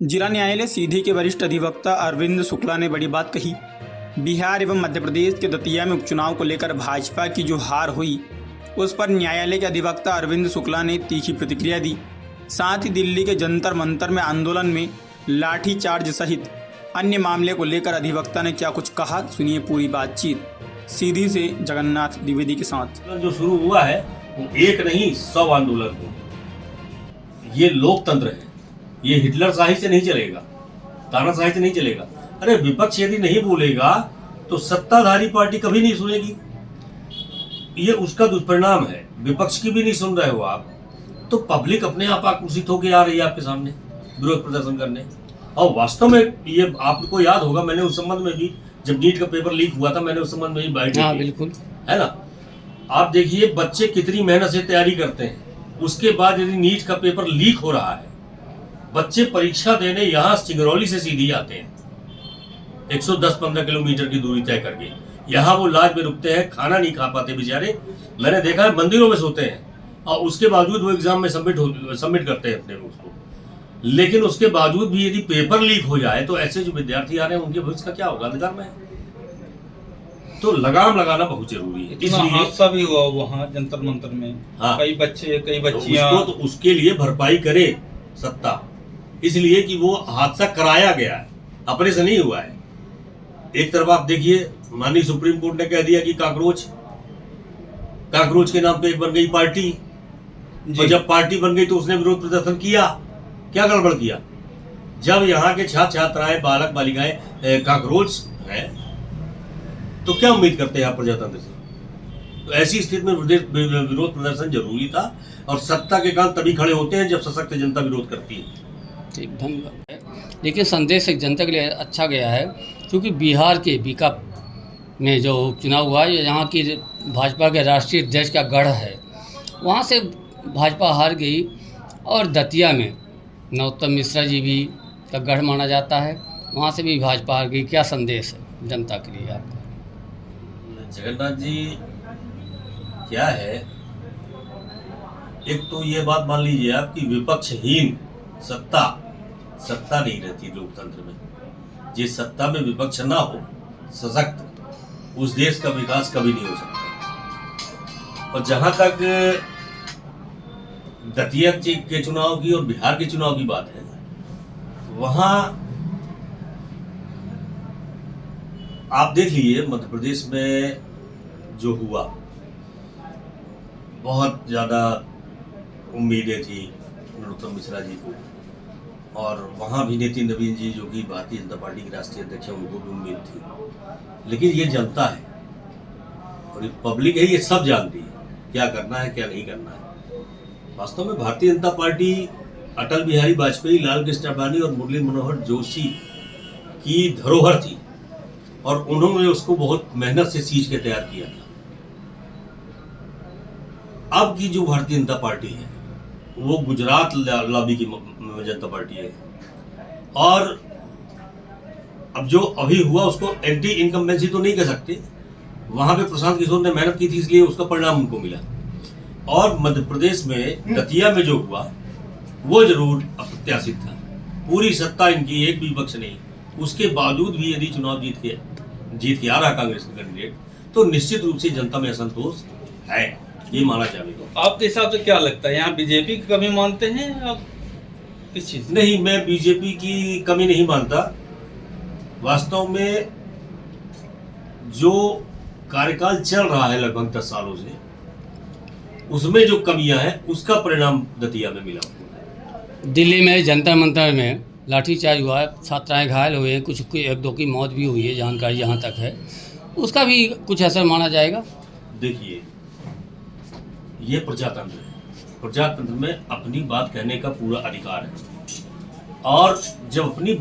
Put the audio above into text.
जिला न्यायालय सीधी के वरिष्ठ अधिवक्ता अरविंद शुक्ला ने बड़ी बात कही। बिहार एवं मध्य प्रदेश के दतिया में उपचुनाव को लेकर भाजपा की जो हार हुई उस पर न्यायालय के अधिवक्ता अरविंद शुक्ला ने तीखी प्रतिक्रिया दी। साथ ही दिल्ली के जंतर मंतर में आंदोलन में लाठीचार्ज सहित अन्य मामले को लेकर अधिवक्ता ने क्या कुछ कहा, सुनिए पूरी बातचीत सीधी से जगन्नाथ द्विवेदी के साथ। जो शुरू हुआ है वो एक नहीं 100 आंदोलन हो। ये लोकतंत्र है, ये हिटलर शाही से नहीं चलेगा, तानाशाही से नहीं चलेगा। अरे विपक्ष यदि नहीं बोलेगा तो सत्ताधारी पार्टी कभी नहीं सुनेगी। ये उसका दुष्परिणाम है। विपक्ष की भी नहीं सुन रहे हो आप, तो पब्लिक अपने आप आक्रोशित होकर आ रही है आपके सामने विरोध प्रदर्शन करने। और वास्तव में ये आपको याद होगा, मैंने उस संबंध में भी, जब नीट का पेपर लीक हुआ था, मैंने उस संबंध में भी बाइट की, बिल्कुल है ना। आप देखिए बच्चे कितनी मेहनत से तैयारी करते हैं, उसके बाद यदि नीट का पेपर लीक हो रहा है, बच्चे परीक्षा देने यहाँ सिंगरौली से सीधी आते हैं 110-15 किलोमीटर की दूरी तय करके। यहाँ वो लाज में रुकते हैं, खाना नहीं खा पाते बेचारे। मैंने देखा है मंदिरों में सोते हैं और उसके बावजूद वो एग्जाम में सबमिट करते हैं अपने उसको। लेकिन उसके बावजूद भी यदि पेपर लीक हो जाए तो ऐसे जो विद्यार्थी आ रहे हैं उनके भविष्य का क्या होगा, अंधकार में। तो लगाम लगाना बहुत जरूरी है। इसलिए हादसा भी हुआ वहाँ जंतर मंतर में। हाँ, कई बच्चे कई बच्चियां, तो उसके लिए भरपाई करे सत्ता, इसलिए कि वो हादसा कराया गया है, अपने से नहीं हुआ है। एक तरफ आप देखिए, माननीय सुप्रीम कोर्ट ने कह दिया कि काकरोच के नाम पे एक बन गई पार्टी, और जब पार्टी बन गई तो उसने विरोध प्रदर्शन किया। क्या गड़बड़ किया? जब यहाँ के छात्र छात्राएं, बालक बालिकाएं काकरोच हैं, तो क्या उम्मीद करते हैं आप प्रजातंत्र से? तो ऐसी स्थिति में विरोध प्रदर्शन जरूरी था, और सत्ता के कान तभी खड़े होते हैं जब सशक्त जनता विरोध करती है। ठीक, धन्यवाद। लेकिन संदेश एक जनता के लिए अच्छा गया है, क्योंकि बिहार के बीका में जो चुनाव हुआ है, यहाँ की भाजपा के राष्ट्रीय अध्यक्ष का गढ़ है, वहाँ से भाजपा हार गई। और दतिया में नरोत्तम मिश्रा जी भी का गढ़ माना जाता है, वहाँ से भी भाजपा हार गई। क्या संदेश है जनता के लिए आपका? जगन्नाथ जी, क्या है, एक तो ये बात मान लीजिए आप कि विपक्षहीन सत्ता नहीं रहती लोकतंत्र में। जिस सत्ता में विपक्ष ना हो सशक्त, उस देश का विकास कभी नहीं हो सकता। और जहां तक दतिया के चुनाव की और बिहार के चुनाव की बात है, वहां आप देख लीजिए मध्य प्रदेश में जो हुआ, बहुत ज्यादा उम्मीदें थी नरोत्तम मिश्रा जी को, और वहाँ भी नितिन नवीन जी जो कि भारतीय जनता पार्टी के राष्ट्रीय अध्यक्ष हैं, उनको भी उम्मीद थी। लेकिन ये जनता है और ये पब्लिक है, ये सब जानती है क्या करना है क्या नहीं करना है। वास्तव में भारतीय जनता पार्टी अटल बिहारी वाजपेयी, लाल कृष्ण आडवाणी और मुरली मनोहर जोशी की धरोहर थी, और उन्होंने उसको बहुत मेहनत से सींच के तैयार किया था। अब की जो भारतीय जनता पार्टी है वो गुजरात लॉबी की जनता पार्टी है, और अब जो अभी हुआ उसको एंटी इनकम्बेंसी तो नहीं कह सकते। वहां पे प्रशांत किशोर ने मेहनत की थी, इसलिए उसका परिणाम उनको मिला। और मध्य प्रदेश में दतिया में जो हुआ वो जरूर अप्रत्याशित था। पूरी सत्ता इनकी, एक भी विपक्ष नहीं, उसके बावजूद भी यदि चुनाव जीत के आ रहा कांग्रेस का कैंडिडेट, तो निश्चित रूप से जनता में असंतोष है, ये माना जाएगा। आपके हिसाब से क्या लगता है, यहाँ बीजेपी की कमी मानते हैं आप किस चीज? नहीं, मैं बीजेपी की कमी नहीं मानता। वास्तव में जो कार्यकाल चल रहा है लगभग 10 सालों से, उसमें जो कमियां हैं उसका परिणाम दतिया में मिला। दिल्ली में जंतर मंतर में लाठीचार्ज हुआ है, छात्राएं घायल हुए हैं, कुछ एक दो की मौत भी हुई है, जानकारी यहाँ तक है। उसका भी कुछ असर माना जाएगा। देखिए, ये प्रजातंत्र है, प्रजातंत्र में अपनी बात कहने का पूरा अधिकार है, और जब अपनी